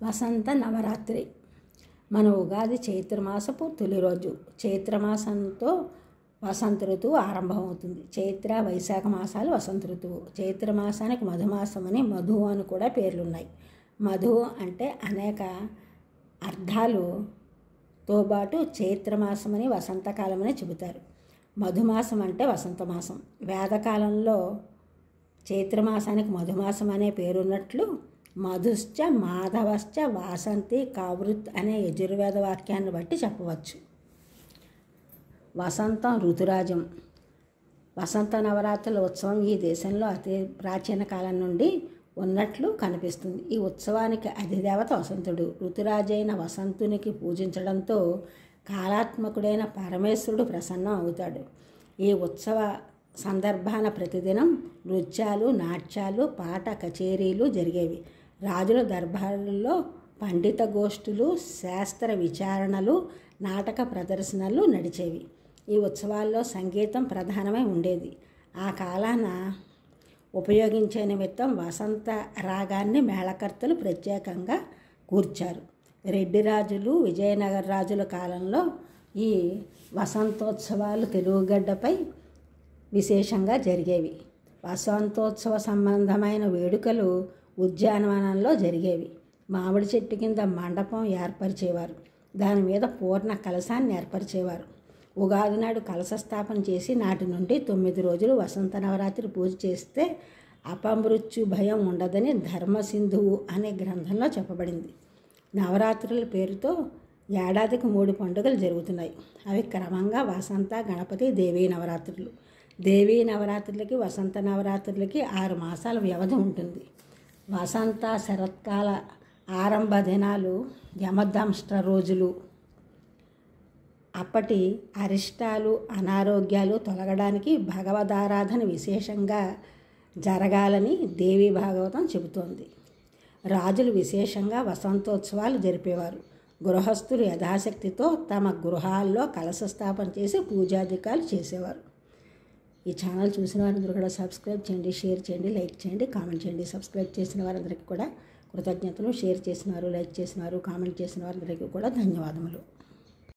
వసంత నవరాత్రి. మన ఉగాది చైత్రమాసపు తొలి రోజు. చైత్రమాసంతో వసంత ఋతువు ఆరంభమవుతుంది. చైత్ర వైశాఖ మాసాలు వసంత ఋతువు. చైత్రమాసానికి మధుమాసం అని, మధు అని కూడా పేర్లున్నాయి. మధు అంటే అనేక అర్థాలుతో పాటు చైత్రమాసమని వసంతకాలమని చెబుతారు. మధుమాసం అంటే వసంతమాసం. వేదకాలంలో చైత్రమాసానికి మధుమాసం అనే పేరున్నట్లు మధుశ్చ మాధవశ్చ వాసంతి కావృత్ అనే యజుర్వేద వాక్యాన్ని బట్టి చెప్పవచ్చు. వసంతం ఋతురాజం. వసంత నవరాత్రుల ఉత్సవం ఈ దేశంలో అతి ప్రాచీన కాలం నుండి ఉన్నట్లు కనిపిస్తుంది. ఈ ఉత్సవానికి అధిదేవత వసంతుడు. ఋతురాజైన వసంతునికి పూజించడంతో కాలాత్మకుడైన పరమేశ్వరుడు ప్రసన్నం అవుతాడు. ఈ ఉత్సవ సందర్భాన ప్రతిదినం నృత్యాలు, నాట్యాలు, పాట కచేరీలు జరిగేవి. రాజుల దర్బారుల్లో పండిత గోష్ఠులు, శాస్త్ర విచారణలు, నాటక ప్రదర్శనలు నడిచేవి. ఈ ఉత్సవాల్లో సంగీతం ప్రధానమై ఉండేది. ఆ కాలాన ఉపయోగించే నిమిత్తం వసంత రాగాన్ని మేళకర్తలు ప్రత్యేకంగా కూర్చారు. రెడ్డి రాజులు, విజయనగర రాజుల కాలంలో ఈ వసంతోత్సవాలు తెలుగుగడ్డపై విశేషంగా జరిగేవి. వసంతోత్సవ సంబంధమైన వేడుకలు ఉద్యానవనంలో జరిగేవి. మామిడి చెట్టు కింద మండపం ఏర్పరిచేవారు. దాని మీద పూర్ణ కలశాన్ని ఏర్పరిచేవారు. ఉగాది నాడు కలశ స్థాపన చేసి నాటి నుండి 9 రోజులు వసంత నవరాత్రి పూజ చేస్తే అపమృత్యు భయం ఉండదని ధర్మసింధువు అనే గ్రంథంలో చెప్పబడింది. నవరాత్రుల పేరుతో ఏడాదికి 3 పండుగలు జరుగుతున్నాయి. అవి క్రమంగా వసంత, గణపతి, దేవీ నవరాత్రులు. దేవీ నవరాత్రులకి, వసంత నవరాత్రులకి 6 మాసాల వ్యవధి ఉంటుంది. వసంత శరత్కాల ఆరంభ దినాలు యమదంష్ట రోజులు. అప్పటి అరిష్టాలు, అనారోగ్యాలు తొలగడానికి భగవదారాధన విశేషంగా జరగాలని దేవీ భాగవతం చెబుతోంది. రాజులు విశేషంగా వసంతోత్సవాలు జరిపేవారు. గృహస్థులు యథాశక్తితో తమ గృహాల్లో కలశ స్థాపన చేసి పూజాధికాలు చేసేవారు. ఈ ఛానల్ చూసిన వారందరూ కూడా సబ్స్క్రైబ్ చేయండి, షేర్ చేయండి, లైక్ చేయండి, కామెంట్ చేయండి. సబ్స్క్రైబ్ చేసిన వారందరికీ కూడా కృతజ్ఞతలు. షేర్ చేసినారు, లైక్ చేసినారు, కామెంట్ చేసిన వారందరికీ కూడా ధన్యవాదములు.